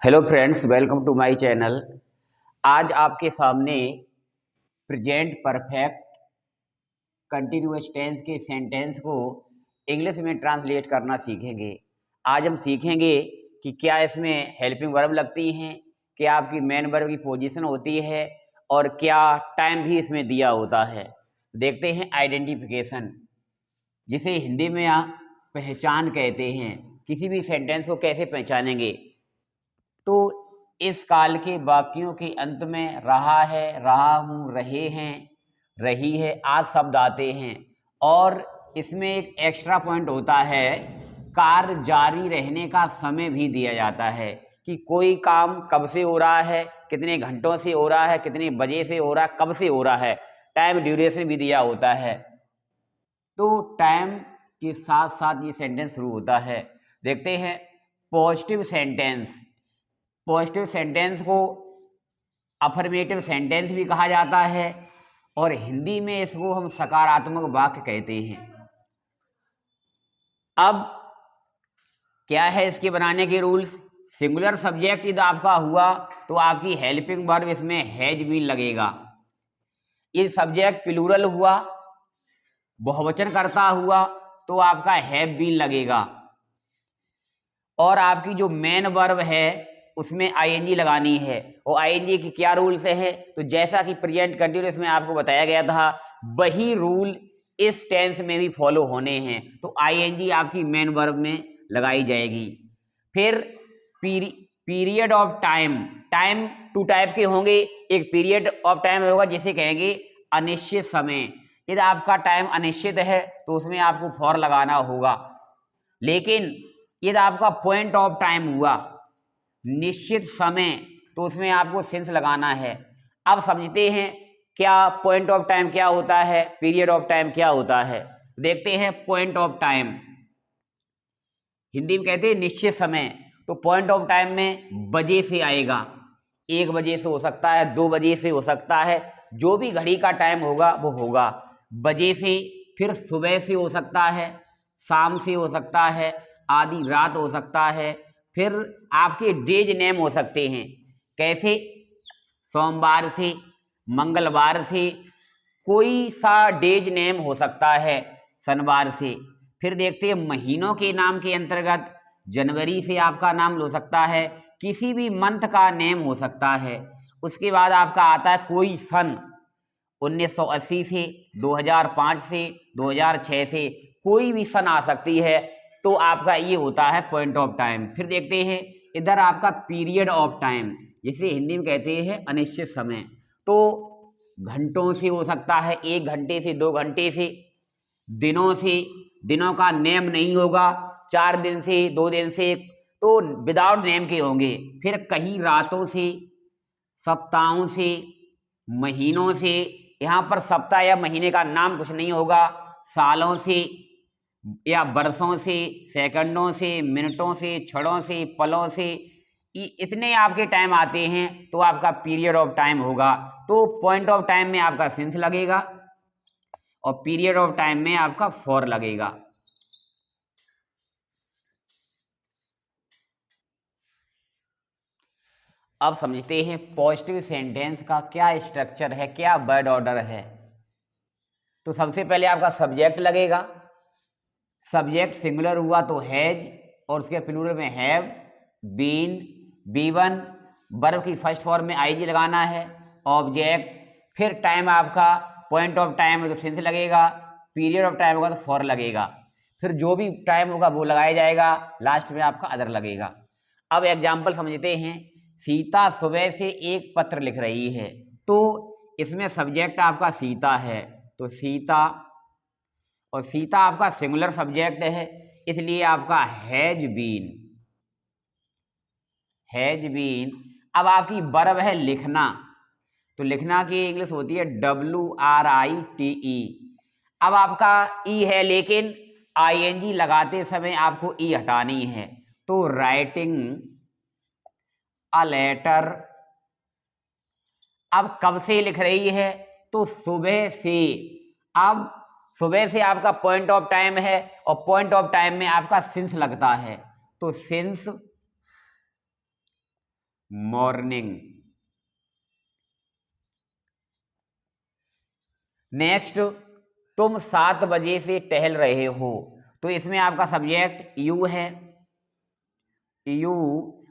Hello friends, welcome to my channel. आज आपके सामने प्रेजेंट परफेक्ट कंटिन्यूअस टेंस के सेंटेंस को इंग्लिश में ट्रांसलेट करना सीखेंगे। आज हम सीखेंगे कि क्या इसमें हेल्पिंग वर्ब लगती हैं, क्या आपकी मेन वर्ब की पोजीशन होती है और क्या टाइम भी इसमें दिया होता है। देखते हैं आइडेंटिफिकेशन, जिसे हिंदी में आप पहचान कहते हैं। किसी भी सेंटेंस को कैसे पहचानेंगे? तो इस काल के वाक्यों के अंत में रहा है, रहा हूँ, रहे हैं, रही है आदि शब्द आते हैं। और इसमें एक एक्स्ट्रा पॉइंट होता है, कार्य जारी रहने का समय भी दिया जाता है कि कोई काम कब से हो रहा है, कितने घंटों से हो रहा है, कितने बजे से हो रहा है, कब से हो रहा है, टाइम ड्यूरेशन भी दिया होता है। तो टाइम के साथ साथ ये सेंटेंस शुरू होता है। देखते हैं पॉजिटिव सेंटेंस। पॉजिटिव सेंटेंस को अफर्मेटिव सेंटेंस भी कहा जाता है और हिंदी में इसको हम सकारात्मक वाक्य कहते हैं। अब क्या है इसके बनाने के रूल्स? सिंगुलर सब्जेक्ट यदि आपका हुआ तो आपकी हेल्पिंग वर्ब इसमें हैज बीन लगेगा। यदि सब्जेक्ट प्लूरल हुआ, बहुवचन करता हुआ, तो आपका हैव बीन लगेगा। और आपकी जो मेन वर्ब है उसमें आईएनजी लगानी है। और आईएनजी की क्या रूल्स है? तो जैसा कि प्रेजेंट कंटिन्यूअस में आपको बताया गया था, वही रूल इस टेंस में भी फॉलो होने हैं। तो आईएनजी आपकी मेन वर्ब में लगाई जाएगी। फिर period of time, time two type के होंगे। एक पीरियड ऑफ टाइम होगा जिसे कहेंगे अनिश्चित समय। यदि आपका टाइम अनिश्चित है तो उसमें आपको फॉर लगाना होगा। लेकिन यदि आपका पॉइंट ऑफ टाइम हुआ निश्चित समय, तो उसमें आपको सिंस लगाना है। अब समझते हैं क्या पॉइंट ऑफ टाइम क्या होता है, पीरियड ऑफ टाइम क्या होता है। देखते हैं पॉइंट ऑफ टाइम। हिंदी में कहते हैं निश्चित समय, तो पॉइंट ऑफ टाइम में बजे से आएगा। 1 बजे से हो सकता है, 2 बजे से हो सकता है, जो भी घड़ी का टाइम होगा वो होगा बजे से। फिर सुबह से हो सकता है, शाम से हो सकता है, आधी रात हो सकता है। फिर आपके डेज नेम हो सकते हैं। कैसे? सोमवार से, मंगलवार से, कोई सा डेज नेम हो सकता है, शनिवार से। फिर देखते हैं महीनों के नाम के अंतर्गत जनवरी से आपका नाम हो सकता है, किसी भी मंथ का नेम हो सकता है। उसके बाद आपका आता है कोई सन, 1980 से, 2005 से, 2006 से, कोई भी सन आ सकती है। तो आपका ये होता है पॉइंट ऑफ टाइम। फिर देखते हैं इधर आपका पीरियड ऑफ टाइम, जिसे हिंदी में कहते हैं अनिश्चित समय। तो घंटों से हो सकता है, 1 घंटे से, 2 घंटे से। दिनों से, दिनों का नेम नहीं होगा, 4 दिन से, 2 दिन से, तो विदाउट नेम के होंगे। फिर कहीं रातों से, सप्ताहों से, महीनों से, यहाँ पर सप्ताह या महीने का नाम कुछ नहीं होगा। सालों से या वर्षों से, सेकंडों से, मिनटों से, क्षणों से, पलों से, इतने आपके टाइम आते हैं तो आपका पीरियड ऑफ टाइम होगा। तो पॉइंट ऑफ टाइम में आपका सिंस लगेगा और पीरियड ऑफ टाइम में आपका फॉर लगेगा। अब समझते हैं पॉजिटिव सेंटेंस का क्या स्ट्रक्चर है, क्या वर्ड ऑर्डर है। तो सबसे पहले आपका सब्जेक्ट लगेगा। सब्जेक्ट सिंगुलर हुआ तो हैज और उसके प्लूरल में हैव, बीन, बी1। वर्ब की फर्स्ट फॉर्म में आईजी लगाना है। ऑब्जेक्ट, फिर टाइम आपका पॉइंट ऑफ टाइम है तो सिंस लगेगा, पीरियड ऑफ टाइम होगा तो फॉर लगेगा। फिर जो भी टाइम होगा वो लगाया जाएगा, लास्ट में आपका अदर लगेगा। अब एग्जाम्पल समझते हैं। सीता सुबह से एक पत्र लिख रही है, तो इसमें सब्जेक्ट आपका सीता है, तो सीता, और सीता आपका सिंगुलर सब्जेक्ट है, इसलिए आपका हैज बीन, हैज बीन। अब आपकी वर्ब है लिखना, तो लिखना की इंग्लिश होती है WRITE। अब आपका ई है, लेकिन आईएनजी लगाते समय आपको ई हटानी है, तो राइटिंग अ लेटर। अब कब से लिख रही है? तो सुबह से। अब सुबह से आपका पॉइंट ऑफ टाइम है और पॉइंट ऑफ टाइम में आपका सिंस लगता है, तो सिंस मॉर्निंग। नेक्स्ट, तुम 7 बजे से टहल रहे हो, तो इसमें आपका सब्जेक्ट यू है, यू,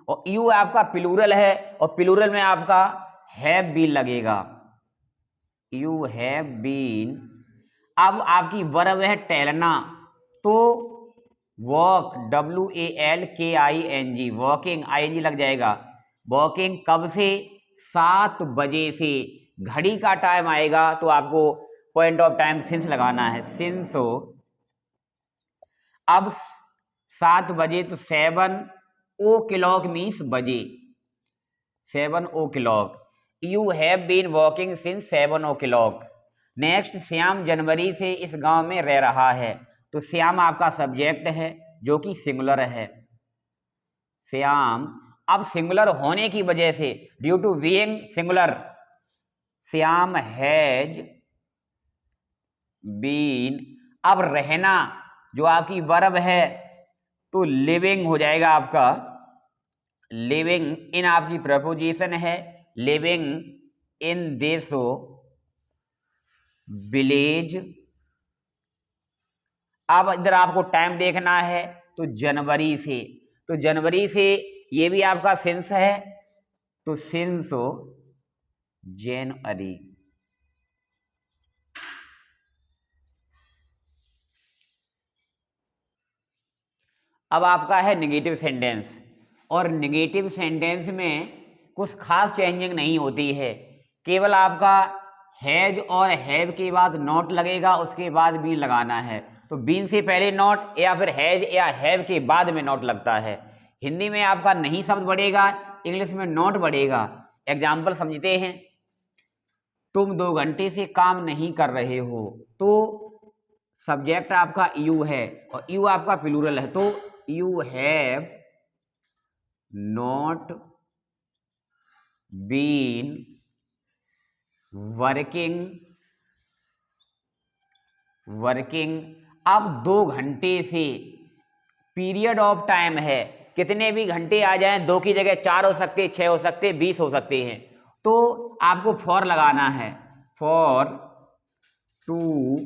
और यू आपका प्लूरल है, और प्लूरल में आपका हैव बीन लगेगा, यू हैव बीन। अब आपकी वर्ब है टहलना, तो वॉक, WALKING, वॉकिंग, ING लग जाएगा। वॉकिंग कब से? 7 बजे से। घड़ी का टाइम आएगा तो आपको पॉइंट ऑफ टाइम सिंस लगाना है, सिंस हो। अब 7 बजे तो 7 o'clock मीन्स बजे, 7 o'clock। You have been walking since 7 o'clock। Next, Shyam जनवरी से इस गांव में रह रहा है, तो श्याम आपका सब्जेक्ट है जो कि सिंगुलर है, श्याम। अब सिंगुलर होने की वजह से, due to being singular, Shyam has been. अब रहना जो आपकी वर्ब है तो लिविंग हो जाएगा आपका, लिविंग इन आपकी प्रपोजिशन है, लिविंग इन दिस विलेज। अब इधर आपको टाइम देखना है, तो जनवरी से, तो जनवरी से ये भी आपका सिंस है, तो सिंस जनवरी। अब आपका है नेगेटिव सेंटेंस, और नेगेटिव सेंटेंस में कुछ खास चेंजिंग नहीं होती है, केवल आपका हैज और हैव के बाद नॉट लगेगा, उसके बाद बीन लगाना है। तो बीन से पहले नॉट, या फिर हैज या हैव के बाद में नॉट लगता है। हिंदी में आपका नहीं शब्द बढ़ेगा, इंग्लिश में नॉट बढ़ेगा। एग्जाम्पल समझते हैं, तुम 2 घंटे से काम नहीं कर रहे हो, तो सब्जेक्ट आपका यू है और यू आपका प्लूरल है, तो you have not been working. अब 2 घंटे से पीरियड ऑफ टाइम है, कितने भी घंटे आ जाएं, 2 की जगह 4 हो सकते, 6 हो सकते, 20 हो सकते हैं, तो आपको फॉर लगाना है, फॉर 2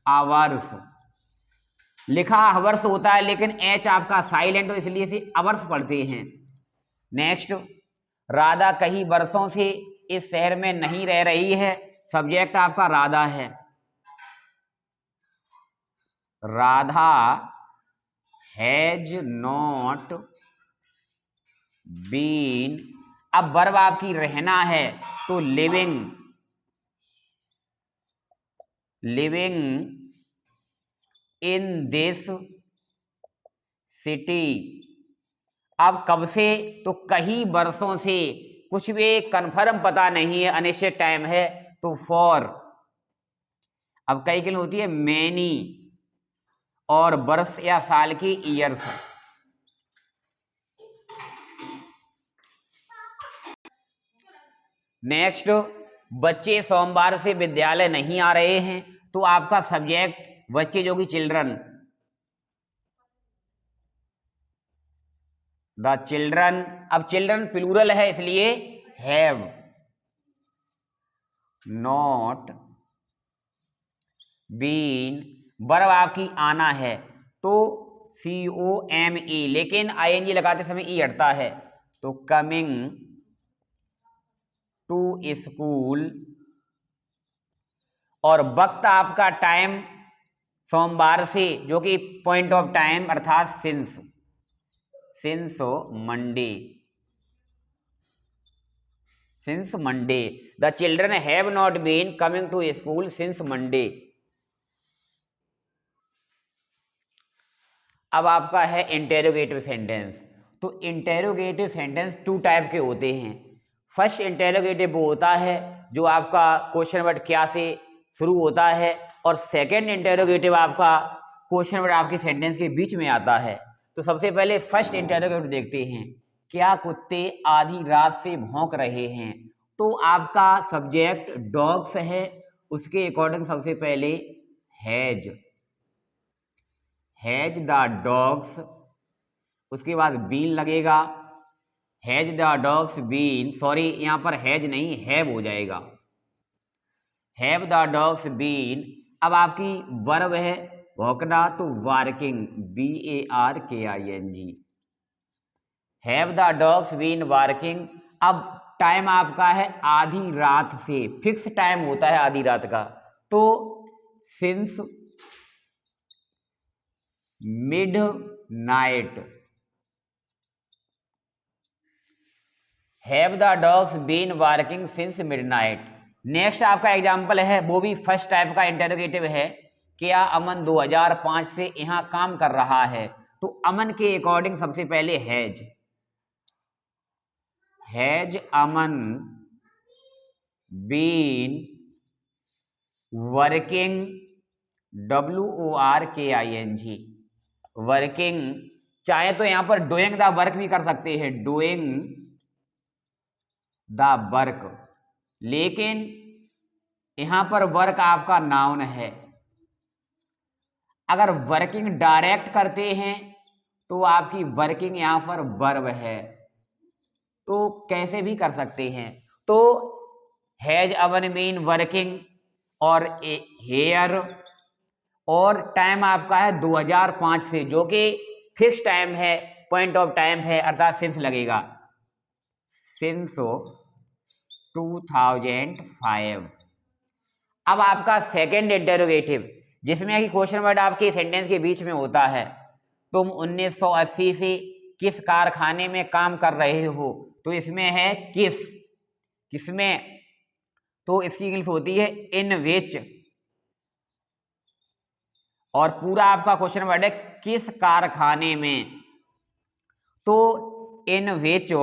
आवर्स। लिखा आवर्स होता है लेकिन एच आपका साइलेंट हो, इसलिए से आवर्स पढ़ते हैं। नेक्स्ट, राधा कई वर्षों से इस शहर में नहीं रह रही है, सब्जेक्ट आपका राधा है, राधा हैज नॉट बीन। अब वर्ब आपकी रहना है, तो living, living in this city. अब कब से? तो कई वर्षों से, कुछ भी कंफर्म पता नहीं है, अनिश्चित टाइम है, तो फॉर। अब कई के लिए होती है मैनी, और वर्ष या साल की ईयर्स। नेक्स्ट, बच्चे सोमवार से विद्यालय नहीं आ रहे हैं, तो आपका सब्जेक्ट बच्चे जो कि चिल्ड्रन, द चिल्ड्रन। अब चिल्ड्रन प्लूरल है इसलिए हैव नॉट बीन। वर्ब आपकी आना है, तो COME, लेकिन ING लगाते समय ई हटता है, तो कमिंग टू स्कूल। और वक्त आपका टाइम सोमवार से, जो कि पॉइंट ऑफ टाइम अर्थात since Monday, since Monday. The children have not been coming to school since Monday. अब आपका है इंटेरोगेटिव सेंटेंस, तो इंटेरोगेटिव सेंटेंस 2 टाइप के होते हैं। फर्स्ट इंटेरोगेटिव वो होता है जो आपका क्वेश्चन वर्ड क्या से शुरू होता है, और सेकंड इंटेरोगेटिव आपका क्वेश्चन वर्ड आपके सेंटेंस के बीच में आता है। तो सबसे पहले फर्स्ट इंटेरोगेटिव देखते हैं, क्या कुत्ते आधी रात से भौंक रहे हैं, तो आपका सब्जेक्ट डॉग्स है, उसके अकॉर्डिंग सबसे पहले हैज द डॉग्स, उसके बाद बीन लगेगा, has the dogs been, sorry यहाँ पर हैज नहीं हैव हो जाएगा, हैव द डॉग्स बीन। अब आपकी वर्ब है भौंकना, तो working, BARKING, have the dogs been working. अब टाइम आपका है आधी रात से, फिक्स टाइम होता है आधी रात का, तो since midnight, have the dogs been barking since midnight. Next आपका एग्जाम्पल है, वो भी फर्स्ट टाइप का इंटरोगेटिव है, क्या अमन 2005 से यहाँ काम कर रहा है, तो अमन के अकॉर्डिंग सबसे पहले has Aman been working, WORKING, working. चाहे तो यहां पर डूइंग द वर्क भी कर सकते हैं, डूइंग द वर्क, लेकिन यहां पर वर्क आपका नाउन है। अगर वर्किंग डायरेक्ट करते हैं तो आपकी वर्किंग यहां पर वर्ब है, तो कैसे भी कर सकते हैं। तो हैज अमन बीन वर्किंग और हेयर, और टाइम आपका है 2005 से, जो कि फिक्स टाइम है, पॉइंट ऑफ टाइम है, अर्थात सिंस लगेगा, सिंस 2005। अब आपका सेकेंड इंटरोगेटिव, जिसमें कि क्वेश्चन वर्ड आपके सेंटेंस के बीच में होता है, तुम 1980 से किस कारखाने में काम कर रहे हो, तो इसमें है किसमें, तो इसकी इंग्लिश होती है इन विच, और पूरा आपका क्वेश्चन वर्ड है किस कारखाने में, तो इन विच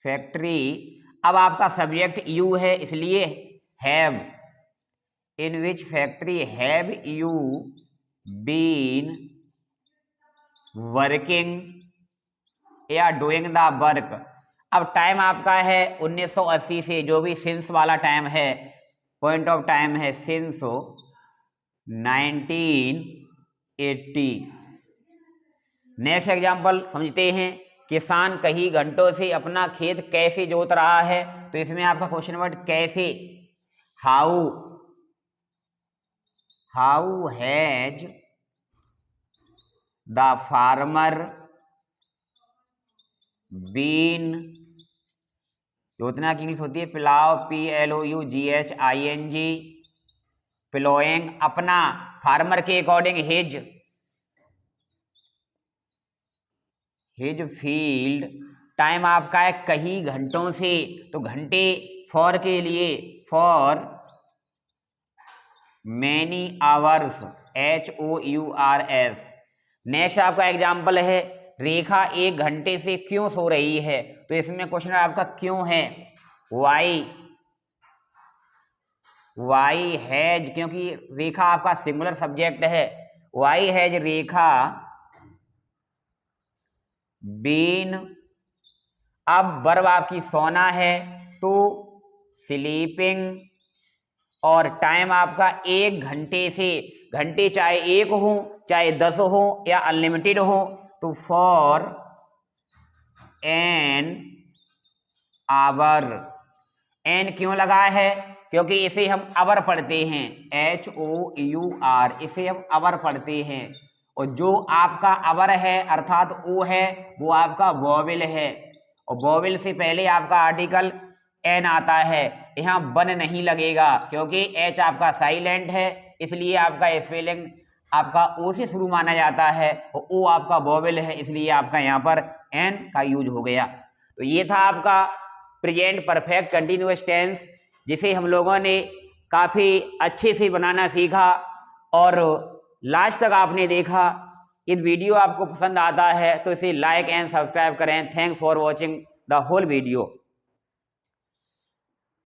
फैक्ट्री। अब आपका सब्जेक्ट यू है, इसलिए have, in which factory have you been working या डूइंग द वर्क। अब टाइम आपका है 1980 से, जो भी सिंस वाला टाइम है, पॉइंट ऑफ टाइम है सिंस 1980। नेक्स्ट एग्जांपल समझते हैं, किसान कई घंटों से अपना खेत कैसे जोत रहा है, तो इसमें आपका क्वेश्चन वर्ड कैसे, how has the farmer been, जोतना की इंग्लिश होती है प्लाव, PLOUGHING, प्लोइंग, अपना, फार्मर के अकॉर्डिंग हिज फील्ड। टाइम आपका है कई घंटों से, तो घंटे फॉर के लिए for many hours, HOURS। Next आपका एग्जाम्पल है, रेखा 1 घंटे से क्यों सो रही है, तो इसमें क्वेश्चन आपका क्यों है, वाई हैज, क्योंकि रेखा आपका सिंगुलर सब्जेक्ट है, वाई हैज रेखा बीन। अब वर्ब आपकी सोना है, तो स्लीपिंग, और टाइम आपका 1 घंटे से, घंटे चाहे 1 हो चाहे 10 हो या अनलिमिटेड हो, तो फॉर एन आवर। एन क्यों लगा है, क्योंकि इसे हम अवर पढ़ते हैं, HOUR, इसे हम अवर पढ़ते हैं, और जो आपका अवर है अर्थात ओ है, वो आपका वोवेल है, और वोवेल से पहले आपका आर्टिकल एन आता है, यहाँ वन नहीं लगेगा, क्योंकि एच आपका साइलेंट है, इसलिए आपका स्पेलिंग आपका ओ से शुरू माना जाता है, और ओ आपका वोवेल है, इसलिए आपका यहाँ पर एन का यूज हो गया। तो ये था आपका प्रेजेंट परफेक्ट कंटिन्यूअस टेंस, जिसे हम लोगों ने काफ़ी अच्छे से बनाना सीखा, और लास्ट तक आपने देखा। इस वीडियो आपको पसंद आता है तो इसे लाइक एंड सब्सक्राइब करें। Thanks for watching the whole video.